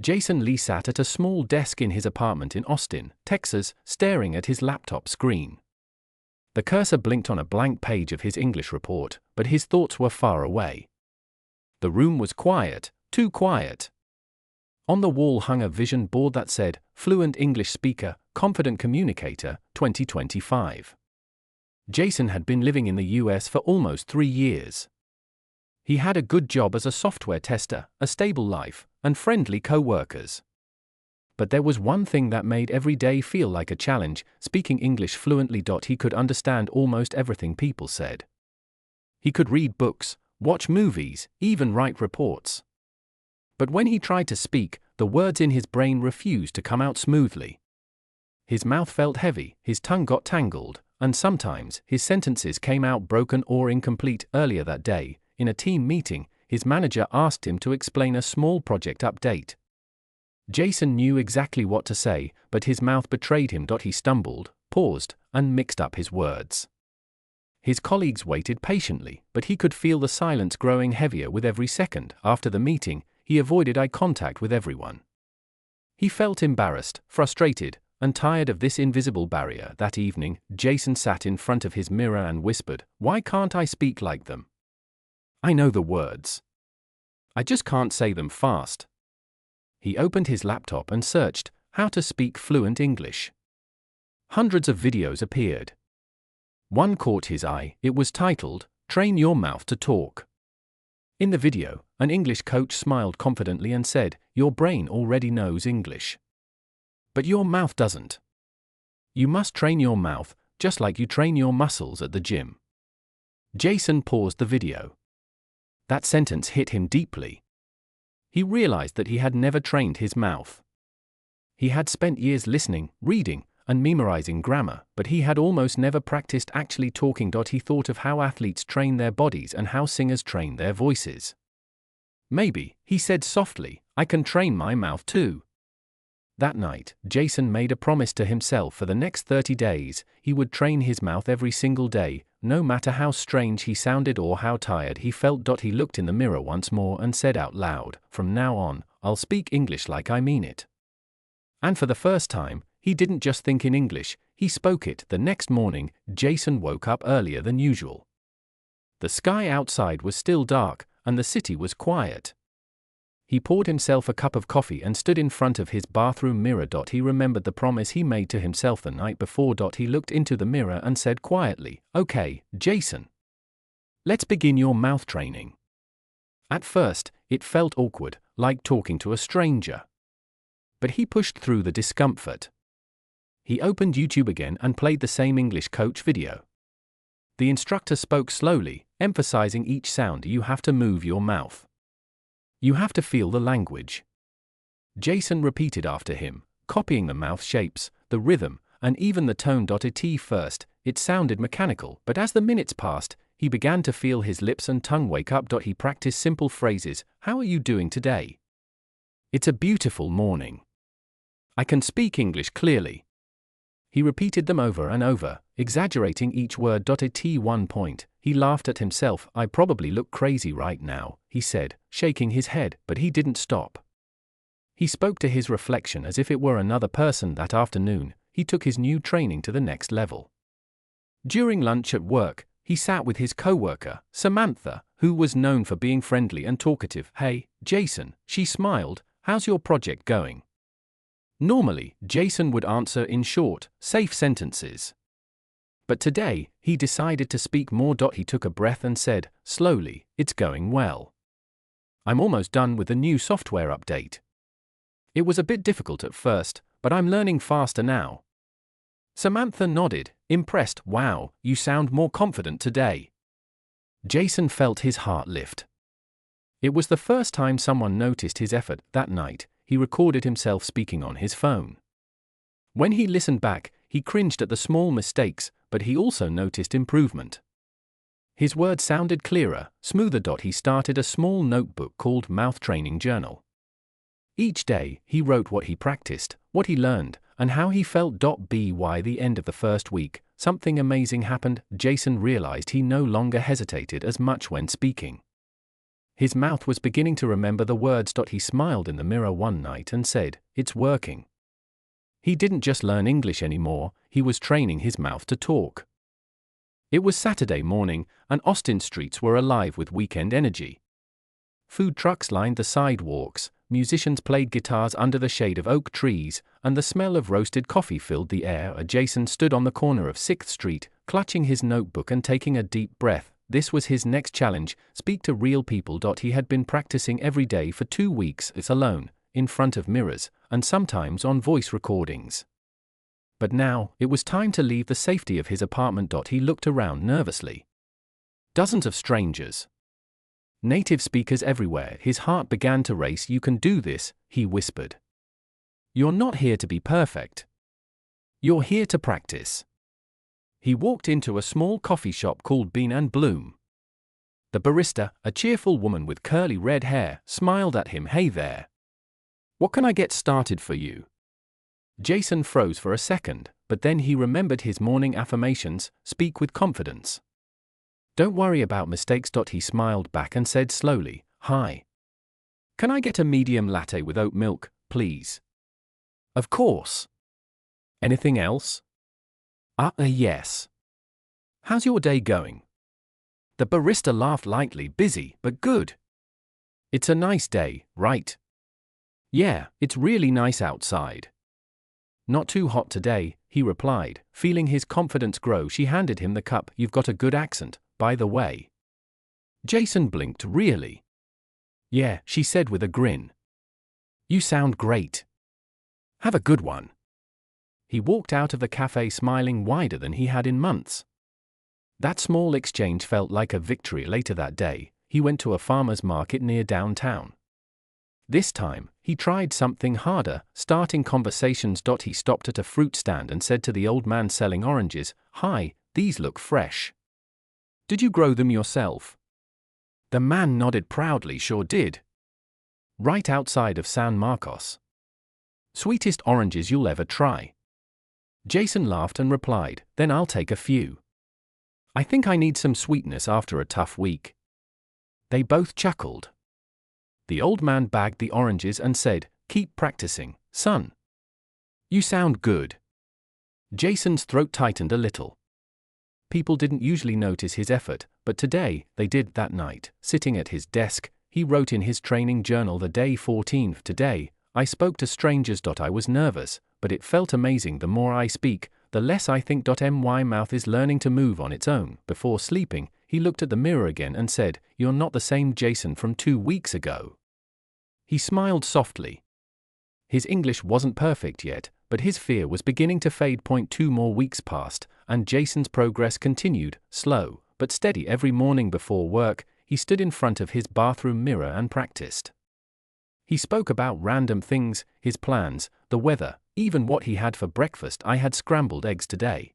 Jason Lee sat at a small desk in his apartment in Austin, Texas, staring at his laptop screen. The cursor blinked on a blank page of his English report, but his thoughts were far away. The room was quiet, too quiet. On the wall hung a vision board that said, "Fluent English Speaker, Confident Communicator, 2025. Jason had been living in the US for almost 3 years. He had a good job as a software tester, a stable life, and friendly co-workers. But there was one thing that made every day feel like a challenge: speaking English fluently. He could understand almost everything people said. He could read books, watch movies, even write reports. But when he tried to speak, the words in his brain refused to come out smoothly. His mouth felt heavy, his tongue got tangled, and sometimes his sentences came out broken or incomplete. Earlier that day, in a team meeting, his manager asked him to explain a small project update. Jason knew exactly what to say, but his mouth betrayed him. He stumbled, paused, and mixed up his words. His colleagues waited patiently, but he could feel the silence growing heavier with every second. After the meeting, he avoided eye contact with everyone. He felt embarrassed, frustrated, and tired of this invisible barrier. That evening, Jason sat in front of his mirror and whispered, "Why can't I speak like them? I know the words. I just can't say them fast." He opened his laptop and searched, "How to speak fluent English." Hundreds of videos appeared. One caught his eye. It was titled, "Train Your Mouth to Talk." In the video, an English coach smiled confidently and said, "Your brain already knows English. But your mouth doesn't. You must train your mouth, just like you train your muscles at the gym." Jason paused the video. That sentence hit him deeply. He realized that he had never trained his mouth. He had spent years listening, reading, and memorizing grammar, but he had almost never practiced actually talking. He thought of how athletes train their bodies and how singers train their voices. "Maybe," he said softly, "I can train my mouth too." That night, Jason made a promise to himself. For the next 30 days, he would train his mouth every single day, no matter how strange he sounded or how tired he felt. He looked in the mirror once more and said out loud, "From now on, I'll speak English like I mean it." And for the first time, he didn't just think in English, he spoke it. The next morning, Jason woke up earlier than usual. The sky outside was still dark, and the city was quiet. He poured himself a cup of coffee and stood in front of his bathroom mirror. He remembered the promise he made to himself the night before. He looked into the mirror and said quietly, "Okay, Jason. Let's begin your mouth training." At first, it felt awkward, like talking to a stranger. But he pushed through the discomfort. He opened YouTube again and played the same English coach video. The instructor spoke slowly, emphasizing each sound. "You have to move your mouth. You have to feel the language." Jason repeated after him, copying the mouth shapes, the rhythm, and even the tone. At first, it sounded mechanical, but as the minutes passed, he began to feel his lips and tongue wake up. He practiced simple phrases. "How are you doing today? It's a beautiful morning. I can speak English clearly." He repeated them over and over, exaggerating each word. At one point, he laughed at himself. "I probably look crazy right now," he said, shaking his head, but he didn't stop. He spoke to his reflection as if it were another person. That afternoon, he took his new training to the next level. During lunch at work, he sat with his coworker, Samantha, who was known for being friendly and talkative. "Hey, Jason," she smiled, "how's your project going?" Normally, Jason would answer in short, safe sentences. But today, he decided to speak more. He took a breath and said, slowly, "It's going well. I'm almost done with the new software update. It was a bit difficult at first, but I'm learning faster now." Samantha nodded, impressed. "Wow, you sound more confident today." Jason felt his heart lift. It was the first time someone noticed his effort. That night, he recorded himself speaking on his phone. When he listened back, he cringed at the small mistakes, but he also noticed improvement. His words sounded clearer, smoother. He started a small notebook called Mouth Training Journal. Each day, he wrote what he practiced, what he learned, and how he felt. By the end of the first week, something amazing happened. Jason realized he no longer hesitated as much when speaking. His mouth was beginning to remember the words. He smiled in the mirror one night and said, "It's working." He didn't just learn English anymore, he was training his mouth to talk. It was Saturday morning, and Austin streets were alive with weekend energy. Food trucks lined the sidewalks, musicians played guitars under the shade of oak trees, and the smell of roasted coffee filled the air. Jason stood on the corner of 6th Street, clutching his notebook and taking a deep breath. This was his next challenge: speak to real people. He had been practicing every day for 2 weeks, alone, in front of mirrors, and sometimes on voice recordings. But now, it was time to leave the safety of his apartment. He looked around nervously. Dozens of strangers. Native speakers everywhere. His heart began to race. "You can do this," he whispered. "You're not here to be perfect. You're here to practice." He walked into a small coffee shop called Bean and Bloom. The barista, a cheerful woman with curly red hair, smiled at him. "Hey there. What can I get started for you?" Jason froze for a second, but then he remembered his morning affirmations: speak with confidence. "Don't worry about mistakes." He smiled back and said slowly, "Hi. Can I get a medium latte with oat milk, please?" "Of course. Anything else?" Yes. "How's your day going?" The barista laughed lightly. "Busy, but good." "It's a nice day, right?" "Yeah, it's really nice outside." "Not too hot today," he replied, feeling his confidence grow. She handed him the cup. "You've got a good accent, by the way." Jason blinked. "Really?" "Yeah," she said with a grin. "You sound great. Have a good one." He walked out of the cafe smiling wider than he had in months. That small exchange felt like a victory. Later that day, he went to a farmer's market near downtown. This time, he tried something harder, starting conversations. He stopped at a fruit stand and said to the old man selling oranges, "Hi, these look fresh. Did you grow them yourself?" The man nodded proudly. "Sure did. Right outside of San Marcos. Sweetest oranges you'll ever try." Jason laughed and replied, "Then I'll take a few. I think I need some sweetness after a tough week." They both chuckled. The old man bagged the oranges and said, "Keep practicing, son. You sound good." Jason's throat tightened a little. People didn't usually notice his effort, but today, they did. That night, sitting at his desk, he wrote in his training journal the day 14th. "Today, I spoke to strangers. I was nervous, but it felt amazing. The more I speak, the less I think. My mouth is learning to move on its own." Before sleeping, he looked at the mirror again and said, "You're not the same Jason from 2 weeks ago." He smiled softly. His English wasn't perfect yet, but his fear was beginning to fade. 2 more weeks passed, and Jason's progress continued, slow but steady. Every morning before work, he stood in front of his bathroom mirror and practiced. He spoke about random things, his plans, the weather, even what he had for breakfast. "I had scrambled eggs today.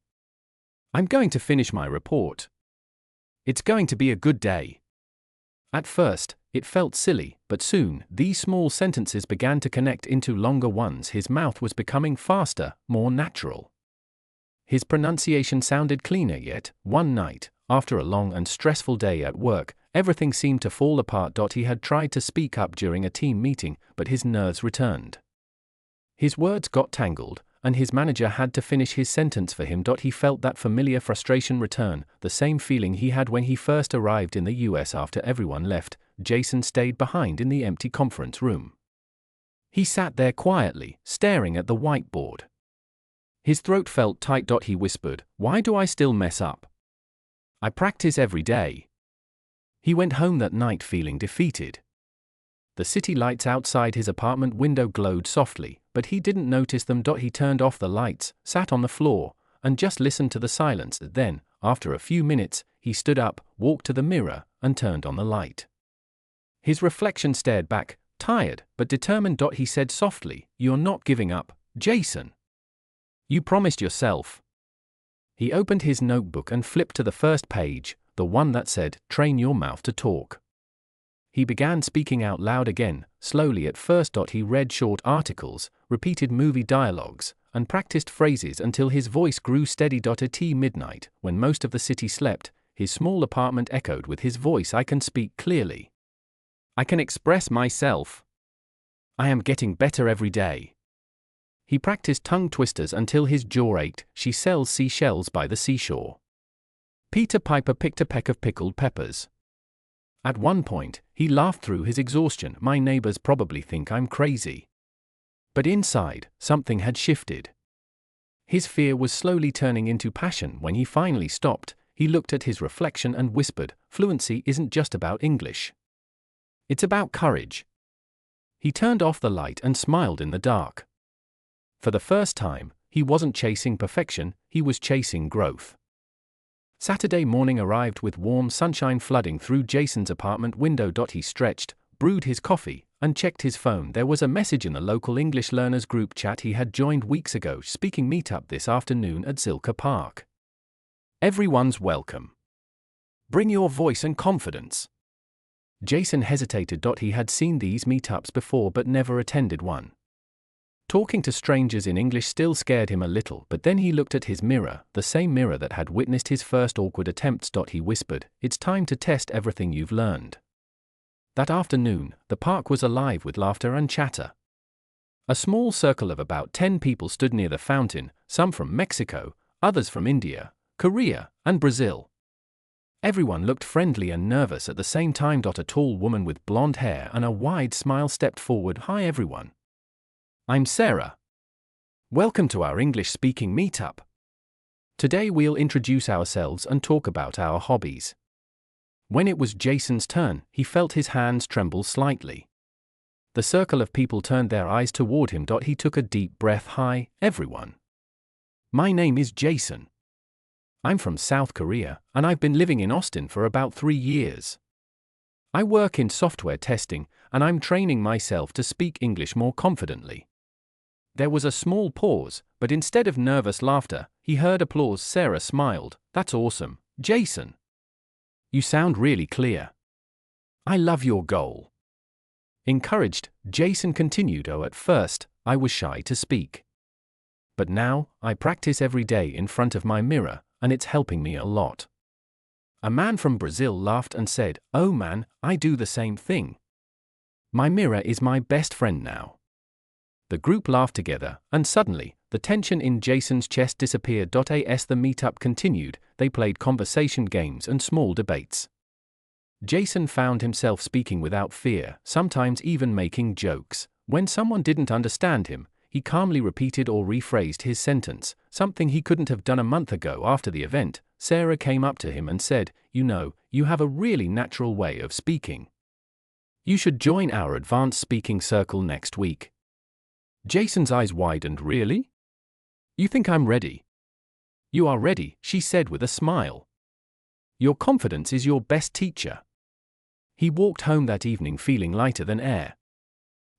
I'm going to finish my report. It's going to be a good day." At first, it felt silly, but soon, these small sentences began to connect into longer ones. His mouth was becoming faster, more natural. His pronunciation sounded cleaner. Yet, one night, after a long and stressful day at work, everything seemed to fall apart. He had tried to speak up during a team meeting, but his nerves returned. His words got tangled, and his manager had to finish his sentence for him. He felt that familiar frustration return, the same feeling he had when he first arrived in the US after everyone left. Jason stayed behind in the empty conference room. He sat there quietly, staring at the whiteboard. His throat felt tight. He whispered, "Why do I still mess up? I practice every day." He went home that night feeling defeated. The city lights outside his apartment window glowed softly, but he didn't notice them. He turned off the lights, sat on the floor, and just listened to the silence. Then, after a few minutes, he stood up, walked to the mirror, and turned on the light. His reflection stared back, tired but determined. He said softly, "You're not giving up, Jason. You promised yourself." He opened his notebook and flipped to the first page, the one that said, "Train your mouth to talk." He began speaking out loud again, slowly at first. He read short articles, repeated movie dialogues, and practiced phrases until his voice grew steady. At midnight, when most of the city slept, his small apartment echoed with his voice. "I can speak clearly. I can express myself. I am getting better every day. He practiced tongue twisters until his jaw ached. She sells seashells by the seashore. Peter Piper picked a peck of pickled peppers. At one point, he laughed through his exhaustion. My neighbors probably think I'm crazy. But inside, something had shifted. His fear was slowly turning into passion. When he finally stopped, he looked at his reflection and whispered, "Fluency isn't just about English. It's about courage." He turned off the light and smiled in the dark. For the first time, he wasn't chasing perfection, he was chasing growth. Saturday morning arrived with warm sunshine flooding through Jason's apartment window. He stretched, brewed his coffee, and checked his phone. There was a message in the local English learners group chat he had joined weeks ago. Speaking meetup this afternoon at Zilker Park. Everyone's welcome. Bring your voice and confidence. Jason hesitated. He had seen these meetups before but never attended one. Talking to strangers in English still scared him a little, but then he looked at his mirror, the same mirror that had witnessed his first awkward attempts. He whispered, "It's time to test everything you've learned." That afternoon, the park was alive with laughter and chatter. A small circle of about 10 people stood near the fountain, some from Mexico, others from India, Korea, and Brazil. Everyone looked friendly and nervous at the same time. A tall woman with blonde hair and a wide smile stepped forward. "Hi everyone. I'm Sarah. Welcome to our English-speaking meetup. Today we'll introduce ourselves and talk about our hobbies." When it was Jason's turn, he felt his hands tremble slightly. The circle of people turned their eyes toward him. He took a deep breath. "Hi, everyone. My name is Jason. I'm from South Korea, and I've been living in Austin for about 3 years. I work in software testing, and I'm training myself to speak English more confidently." There was a small pause, but instead of nervous laughter, he heard applause. Sarah smiled. "That's awesome, Jason. You sound really clear. I love your goal." Encouraged, Jason continued, "At first, I was shy to speak. But now, I practice every day in front of my mirror, and it's helping me a lot." A man from Brazil laughed and said, "Oh man, I do the same thing. My mirror is my best friend now." The group laughed together, and suddenly, the tension in Jason's chest disappeared. As the meetup continued, they played conversation games and small debates. Jason found himself speaking without fear, sometimes even making jokes. When someone didn't understand him, he calmly repeated or rephrased his sentence, something he couldn't have done a month ago. After the event, Sarah came up to him and said, "You know, you have a really natural way of speaking. You should join our advanced speaking circle next week." Jason's eyes widened. "Really? You think I'm ready?" "You are ready," she said with a smile. "Your confidence is your best teacher." He walked home that evening feeling lighter than air.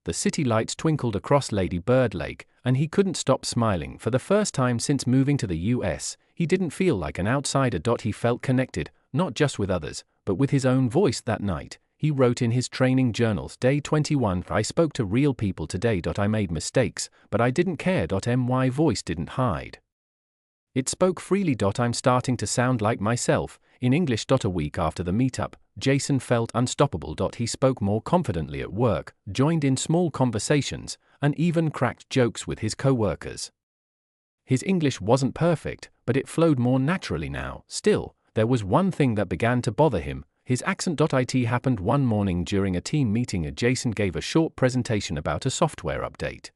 The city lights twinkled across Lady Bird Lake, and he couldn't stop smiling. For the first time since moving to the US, he didn't feel like an outsider. He felt connected, not just with others, but with his own voice. That night, he wrote in his training journals, Day 21, "I spoke to real people today. I made mistakes, but I didn't care. My voice didn't hide. It spoke freely. I'm starting to sound like myself, in English." A week after the meetup, Jason felt unstoppable. He spoke more confidently at work, joined in small conversations, and even cracked jokes with his co-workers. His English wasn't perfect, but it flowed more naturally now. Still, there was one thing that began to bother him: his accent. It happened one morning during a team meeting. Jason gave a short presentation about a software update.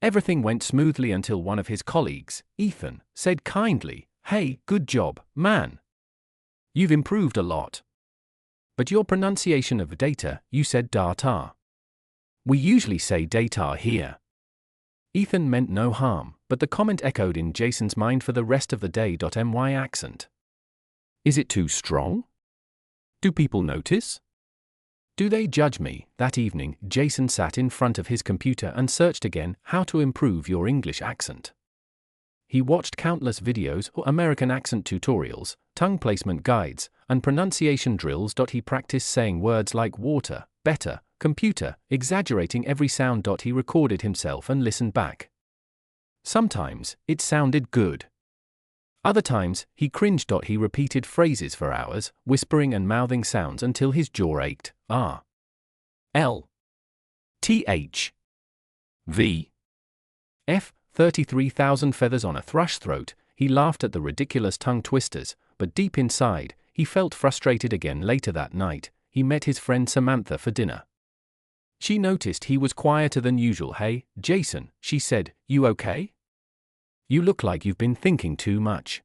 Everything went smoothly until one of his colleagues, Ethan, said kindly, "Hey, good job, man. You've improved a lot. But your pronunciation of data, you said data. We usually say data here." Ethan meant no harm, but the comment echoed in Jason's mind for the rest of the day. My accent. Is it too strong? Do people notice? Do they judge me? That evening, Jason sat in front of his computer and searched again, "How to improve your English accent." He watched countless videos, American accent tutorials, tongue placement guides, and pronunciation drills. He practiced saying words like water, better, computer, exaggerating every sound. He recorded himself and listened back. Sometimes, it sounded good. Other times, he cringed. He repeated phrases for hours, whispering and mouthing sounds until his jaw ached. L T H V F 33,000 feathers on a thrush throat. He laughed at the ridiculous tongue twisters, but deep inside, he felt frustrated again. Later that night, he met his friend Samantha for dinner. She noticed he was quieter than usual. "Hey, Jason," she said, "you okay? You look like you've been thinking too much."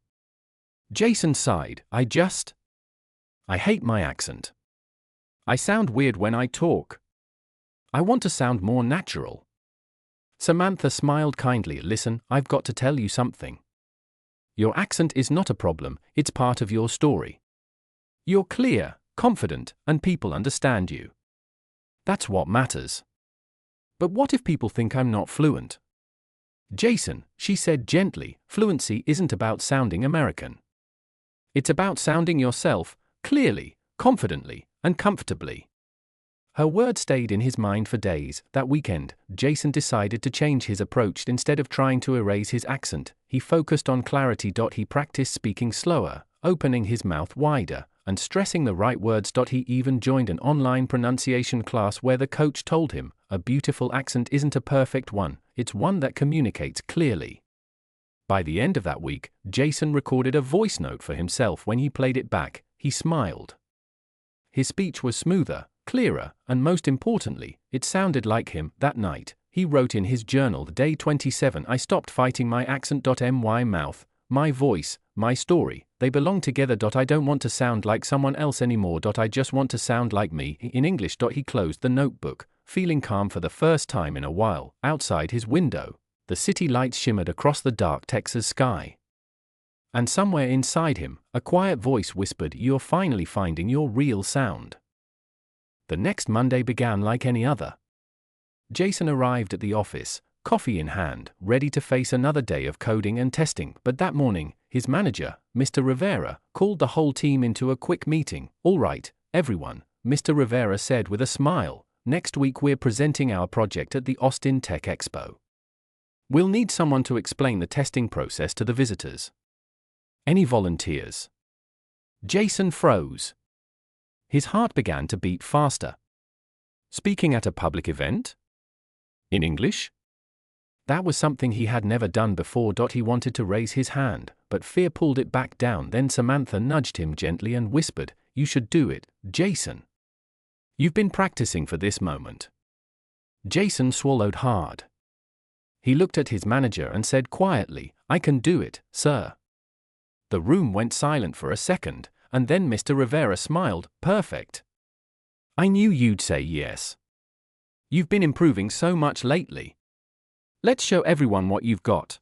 Jason sighed. I hate my accent. I sound weird when I talk. I want to sound more natural." Samantha smiled kindly. "Listen, I've got to tell you something. Your accent is not a problem, it's part of your story. You're clear, confident, and people understand you. That's what matters. But what if people think I'm not fluent?" "Jason," she said gently, "fluency isn't about sounding American. It's about sounding yourself, clearly, confidently, and comfortably." Her words stayed in his mind for days. That weekend, Jason decided to change his approach. Instead of trying to erase his accent, he focused on clarity. He practiced speaking slower, opening his mouth wider, and stressing the right words. He even joined an online pronunciation class where the coach told him, "A beautiful accent isn't a perfect one, it's one that communicates clearly." By the end of that week, Jason recorded a voice note for himself. When he played it back, he smiled. His speech was smoother, clearer, and most importantly, it sounded like him. That night, he wrote in his journal, "Day 27, I stopped fighting my accent. My mouth, my voice, my story, they belong together. I don't want to sound like someone else anymore. I just want to sound like me." In English. He closed the notebook, feeling calm for the first time in a while. Outside his window, the city lights shimmered across the dark Texas sky. And somewhere inside him, a quiet voice whispered, "You're finally finding your real sound." The next Monday began like any other. Jason arrived at the office, coffee in hand, ready to face another day of coding and testing. But that morning, his manager, Mr. Rivera, called the whole team into a quick meeting. "All right, everyone," Mr. Rivera said with a smile, "next week we're presenting our project at the Austin Tech Expo. We'll need someone to explain the testing process to the visitors. Any volunteers?" Jason froze. His heart began to beat faster. Speaking at a public event? In English? That was something he had never done before. He wanted to raise his hand, but fear pulled it back down. Then Samantha nudged him gently and whispered, "You should do it, Jason. You've been practicing for this moment." Jason swallowed hard. He looked at his manager and said quietly, "I can do it, sir." The room went silent for a second, and then Mr. Rivera smiled. "Perfect. I knew you'd say yes. You've been improving so much lately. Let's show everyone what you've got."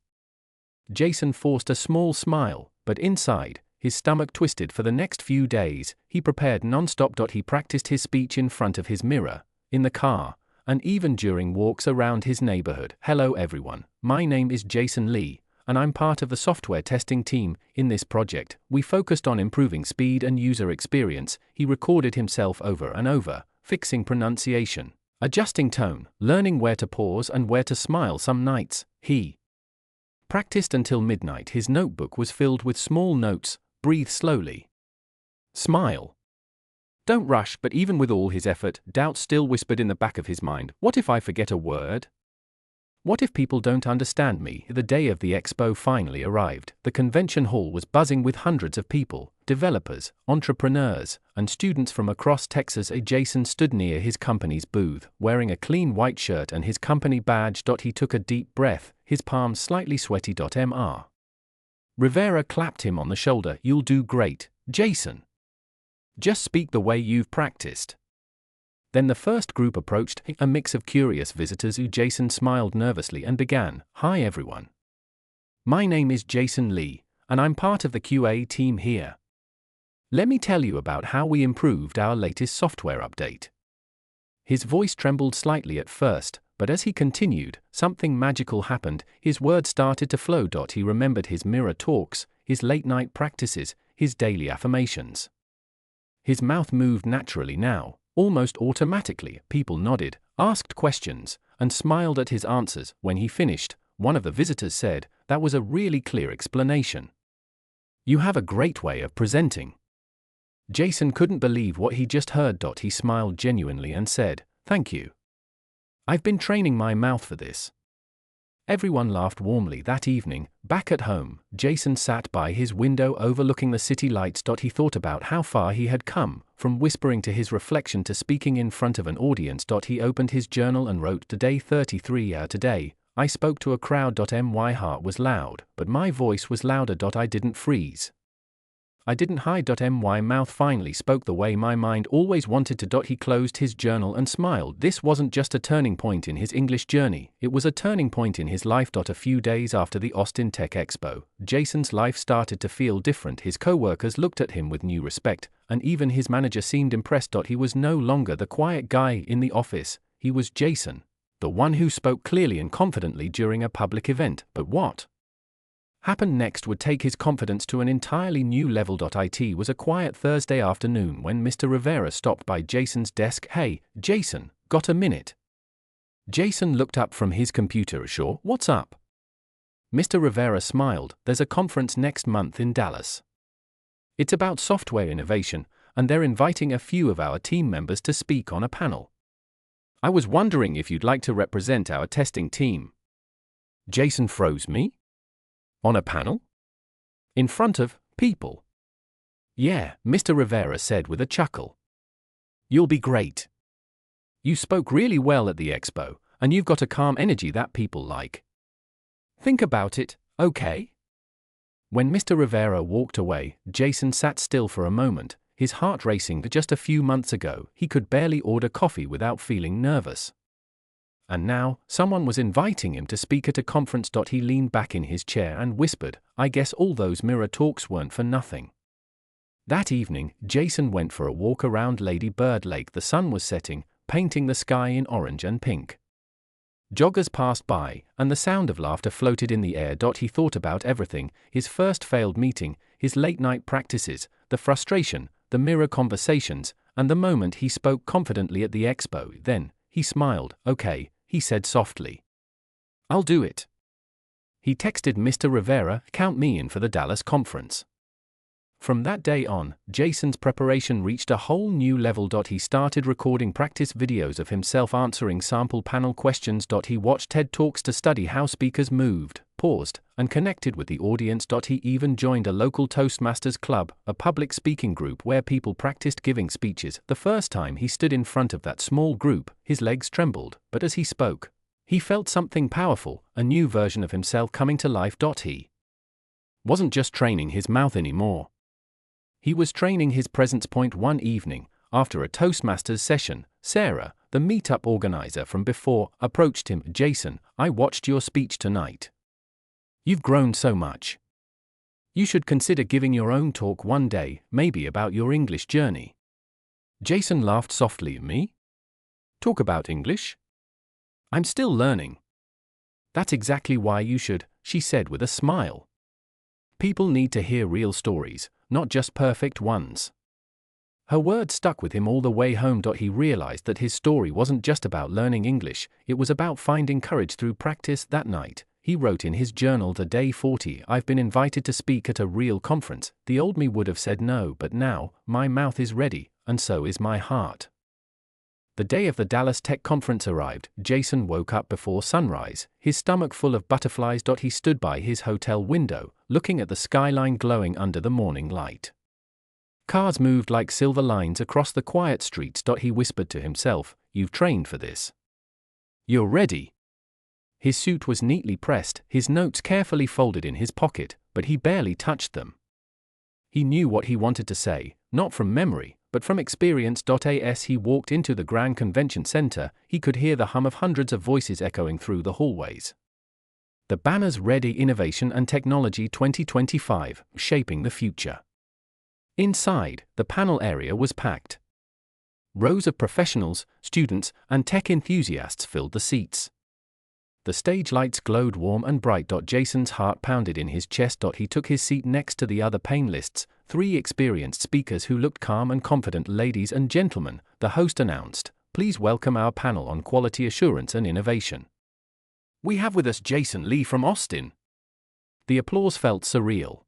Jason forced a small smile, but inside, his stomach twisted. For the next few days, he prepared non-stop. He practiced his speech in front of his mirror, in the car, and even during walks around his neighborhood. "Hello everyone, my name is Jason Lee, and I'm part of the software testing team. In this project, we focused on improving speed and user experience." He recorded himself over and over, fixing pronunciation, adjusting tone, learning where to pause and where to smile. Some nights, he practiced until midnight. His notebook was filled with small notes. "Breathe slowly. Smile. Don't rush." But even with all his effort, doubt still whispered in the back of his mind. "What if I forget a word? What if people don't understand me?" The day of the expo finally arrived. The convention hall was buzzing with hundreds of people, developers, entrepreneurs, and students from across Texas. Jason stood near his company's booth, wearing a clean white shirt and his company badge. He took a deep breath, his palms slightly sweaty. Mr. Rivera clapped him on the shoulder. "You'll do great, Jason. Just speak the way you've practiced." Then the first group approached, a mix of curious visitors. Jason smiled nervously and began, "Hi everyone. My name is Jason Lee, and I'm part of the QA team here. Let me tell you about how we improved our latest software update." His voice trembled slightly at first, but as he continued, something magical happened. His words started to flow. He remembered his mirror talks, his late-night practices, his daily affirmations. His mouth moved naturally now, almost automatically. People nodded, asked questions, and smiled at his answers. When he finished, one of the visitors said, "That was a really clear explanation. You have a great way of presenting." Jason couldn't believe what he just heard. He smiled genuinely and said, thank you. I've been training my mouth for this. Everyone laughed warmly that evening. Back at home, Jason sat by his window overlooking the city lights. He thought about how far he had come, from whispering to his reflection to speaking in front of an audience. He opened his journal and wrote, "Today 33 today, I spoke to a crowd. My heart was loud, but my voice was louder. I didn't freeze. I didn't hide. My mouth finally spoke the way my mind always wanted to. He closed his journal and smiled. This wasn't just a turning point in his English journey, it was a turning point in his life. A few days after the Austin Tech Expo, Jason's life started to feel different. His co-workers looked at him with new respect, and even his manager seemed impressed. He was no longer the quiet guy in the office, he was Jason, the one who spoke clearly and confidently during a public event. But what happened next would take his confidence to an entirely new level. It was a quiet Thursday afternoon when Mr. Rivera stopped by Jason's desk. "Hey, Jason, got a minute?" Jason looked up from his computer. "Sure, what's up?" Mr. Rivera smiled. "There's a conference next month in Dallas. It's about software innovation, and they're inviting a few of our team members to speak on a panel. I was wondering if you'd like to represent our testing team." Jason froze. "Me? On a panel? In front of people?" "Yeah," Mr. Rivera said with a chuckle. "You'll be great. You spoke really well at the expo, and you've got a calm energy that people like. Think about it, okay?" When Mr. Rivera walked away, Jason sat still for a moment, his heart racing. Just a few months ago, he could barely order coffee without feeling nervous. And now, someone was inviting him to speak at a conference. He leaned back in his chair and whispered, "I guess all those mirror talks weren't for nothing." That evening, Jason went for a walk around Lady Bird Lake. The sun was setting, painting the sky in orange and pink. Joggers passed by, and the sound of laughter floated in the air. He thought about everything: his first failed meeting, his late-night practices, the frustration, the mirror conversations, and the moment he spoke confidently at the expo. Then, he smiled. "Okay," he said softly. "I'll do it." He texted Mr. Rivera, "Count me in for the Dallas conference." From that day on, Jason's preparation reached a whole new level. He started recording practice videos of himself answering sample panel questions. He watched TED Talks to study how speakers moved, paused, and connected with the audience. He even joined a local Toastmasters club, a public speaking group where people practiced giving speeches. The first time he stood in front of that small group, his legs trembled, but as he spoke, he felt something powerful, a new version of himself coming to life. He wasn't just training his mouth anymore. He was training his presence. One evening, after a Toastmasters session, Sarah, the meetup organizer from before, approached him. "Jason, I watched your speech tonight. You've grown so much. You should consider giving your own talk one day, maybe about your English journey." Jason laughed softly. "Me? Talk about English? I'm still learning." "That's exactly why you should," she said with a smile. "People need to hear real stories, not just perfect ones." Her words stuck with him all the way home. He realized that his story wasn't just about learning English, it was about finding courage through practice. That night, he wrote in his journal, "Day 40, I've been invited to speak at a real conference. The old me would have said no, but now, my mouth is ready, and so is my heart." The day of the Dallas Tech Conference arrived. Jason woke up before sunrise, his stomach full of butterflies. He stood by his hotel window, looking at the skyline glowing under the morning light. Cars moved like silver lines across the quiet streets. He whispered to himself, "You've trained for this. You're ready." His suit was neatly pressed, his notes carefully folded in his pocket, but he barely touched them. He knew what he wanted to say, not from memory, but from experience. As he walked into the Grand Convention Center, he could hear the hum of hundreds of voices echoing through the hallways. The banners read Innovation and Technology 2025, Shaping the Future. Inside, the panel area was packed. Rows of professionals, students, and tech enthusiasts filled the seats. The stage lights glowed warm and bright. Jason's heart pounded in his chest. He took his seat next to the other panelists, three experienced speakers who looked calm and confident. "Ladies and gentlemen," the host announced, "please welcome our panel on quality assurance and innovation. We have with us Jason Lee from Austin." The applause felt surreal.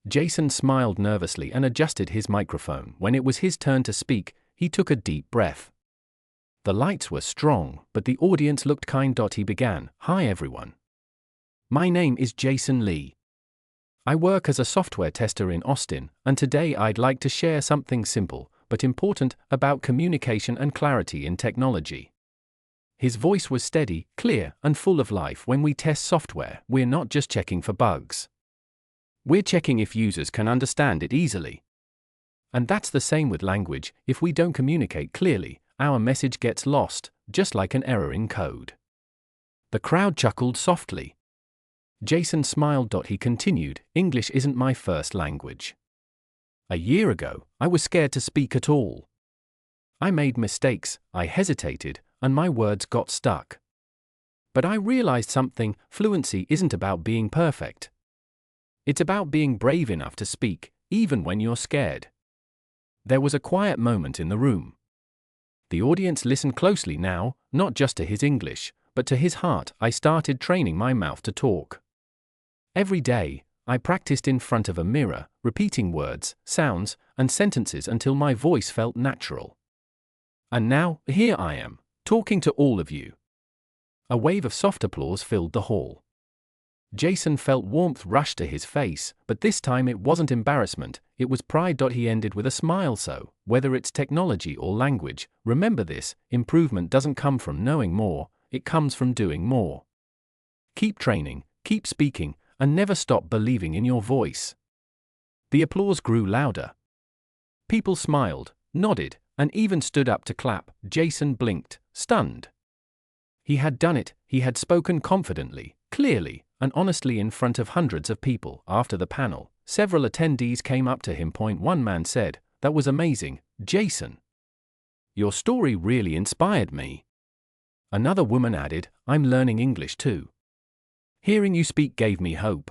Jason smiled nervously and adjusted his microphone. When it was his turn to speak, he took a deep breath. The lights were strong, but the audience looked kind. He began, "Hi everyone. My name is Jason Lee. I work as a software tester in Austin, and today I'd like to share something simple, but important, about communication and clarity in technology." His voice was steady, clear, and full of life. When we test software, we're not just checking for bugs. We're checking if users can understand it easily. And that's the same with language. If we don't communicate clearly, our message gets lost, just like an error in code. The crowd chuckled softly. Jason smiled. He continued, "English isn't my first language. A year ago, I was scared to speak at all. I made mistakes, I hesitated, and my words got stuck. But I realized something: fluency isn't about being perfect. It's about being brave enough to speak, even when you're scared." There was a quiet moment in the room. The audience listened closely now, not just to his English, but to his heart. "I started training my mouth to talk. Every day, I practiced in front of a mirror, repeating words, sounds, and sentences until my voice felt natural. And now, here I am, talking to all of you." A wave of soft applause filled the hall. Jason felt warmth rush to his face, but this time it wasn't embarrassment, it was pride. He ended with a smile. "So, whether it's technology or language, remember this: improvement doesn't come from knowing more, it comes from doing more. Keep training, keep speaking, and never stop believing in your voice." The applause grew louder. People smiled, nodded, and even stood up to clap. Jason blinked, stunned. He had done it. He had spoken confidently, clearly, and honestly in front of hundreds of people. After the panel, several attendees came up to him. One man said, "That was amazing, Jason. Your story really inspired me." Another woman added, "I'm learning English too. Hearing you speak gave me hope."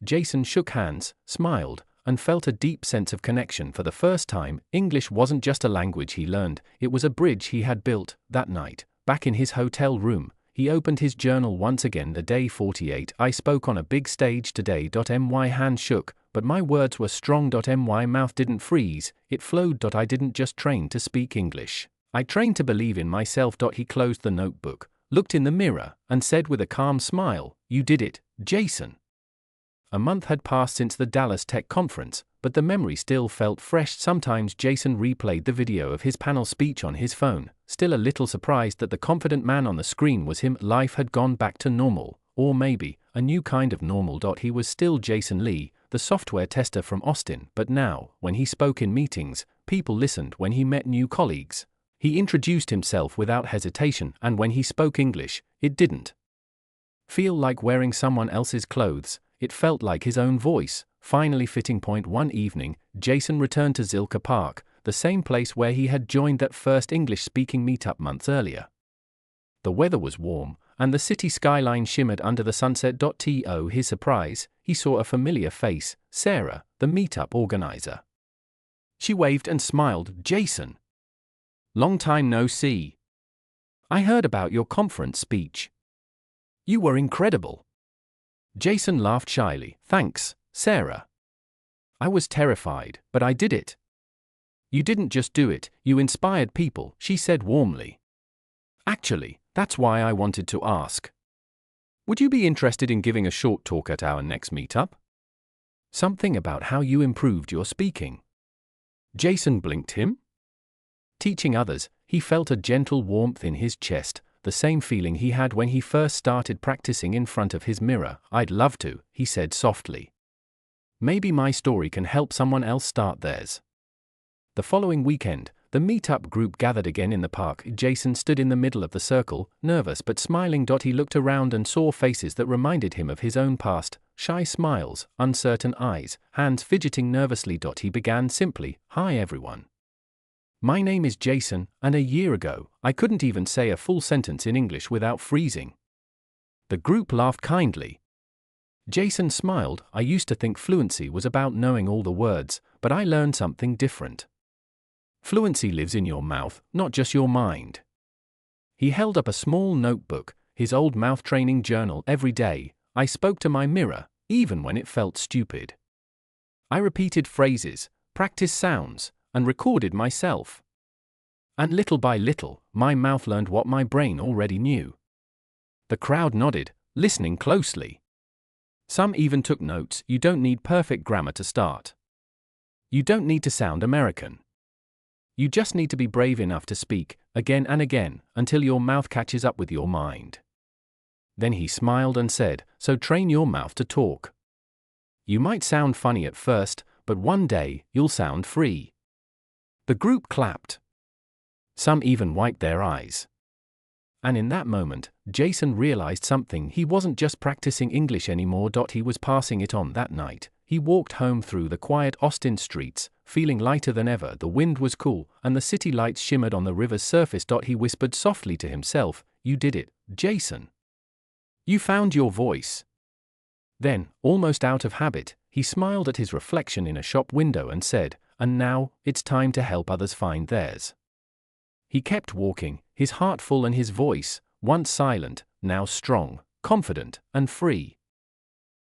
Jason shook hands, smiled, and felt a deep sense of connection. For the first time, English wasn't just a language he learned, it was a bridge he had built. That night, back in his hotel room, he opened his journal once again. The day 48, "I spoke on a big stage today. My hand shook, but my words were strong. My mouth didn't freeze, it flowed. I didn't just train to speak English, I trained to believe in myself." He closed the notebook, looked in the mirror, and said with a calm smile, "You did it, Jason." A month had passed since the Dallas Tech Conference, but the memory still felt fresh. Sometimes Jason replayed the video of his panel speech on his phone, still a little surprised that the confident man on the screen was him. Life had gone back to normal, or maybe a new kind of normal. He was still Jason Lee, the software tester from Austin, but now, when he spoke in meetings, people listened. When he met new colleagues, he introduced himself without hesitation, and when he spoke English, it didn't feel like wearing someone else's clothes. It felt like his own voice, finally fitting. One evening, Jason returned to Zilker Park, the same place where he had joined that first English-speaking meetup months earlier. The weather was warm, and the city skyline shimmered under the sunset. To his surprise, he saw a familiar face, Sarah, the meetup organizer. She waved and smiled. "Jason. Long time no see. I heard about your conference speech. You were incredible." Jason laughed shyly. "Thanks, Sarah. I was terrified, but I did it." "You didn't just do it, you inspired people," she said warmly. "Actually, that's why I wanted to ask. Would you be interested in giving a short talk at our next meetup? Something about how you improved your speaking." Jason blinked him. Teaching others, he felt a gentle warmth in his chest, the same feeling he had when he first started practicing in front of his mirror. "I'd love to," he said softly. "Maybe my story can help someone else start theirs." The following weekend, the meetup group gathered again in the park. Jason stood in the middle of the circle, nervous but smiling. He looked around and saw faces that reminded him of his own past, shy smiles, uncertain eyes, hands fidgeting nervously. He began simply, "Hi everyone. My name is Jason, and a year ago, I couldn't even say a full sentence in English without freezing." The group laughed kindly. Jason smiled. "I used to think fluency was about knowing all the words, but I learned something different. Fluency lives in your mouth, not just your mind." He held up a small notebook, his old mouth training journal. "Every day, I spoke to my mirror, even when it felt stupid. I repeated phrases, practiced sounds, and recorded myself. And little by little, my mouth learned what my brain already knew. The crowd nodded, listening closely. Some even took notes. You don't need perfect grammar to start. You don't need to sound American. You just need to be brave enough to speak, again and again, until your mouth catches up with your mind. Then he smiled and said, so train your mouth to talk. You might sound funny at first, but one day, you'll sound free. The group clapped. Some even wiped their eyes. And in that moment, Jason realized something. He wasn't just practicing English anymore. He was passing it on. That night, he walked home through the quiet Austin streets, feeling lighter than ever. The wind was cool, and the city lights shimmered on the river's surface. He whispered softly to himself, "You did it, Jason. You found your voice." Then, almost out of habit, he smiled at his reflection in a shop window and said, "And now, it's time to help others find theirs." He kept walking, his heart full and his voice, once silent, now strong, confident, and free.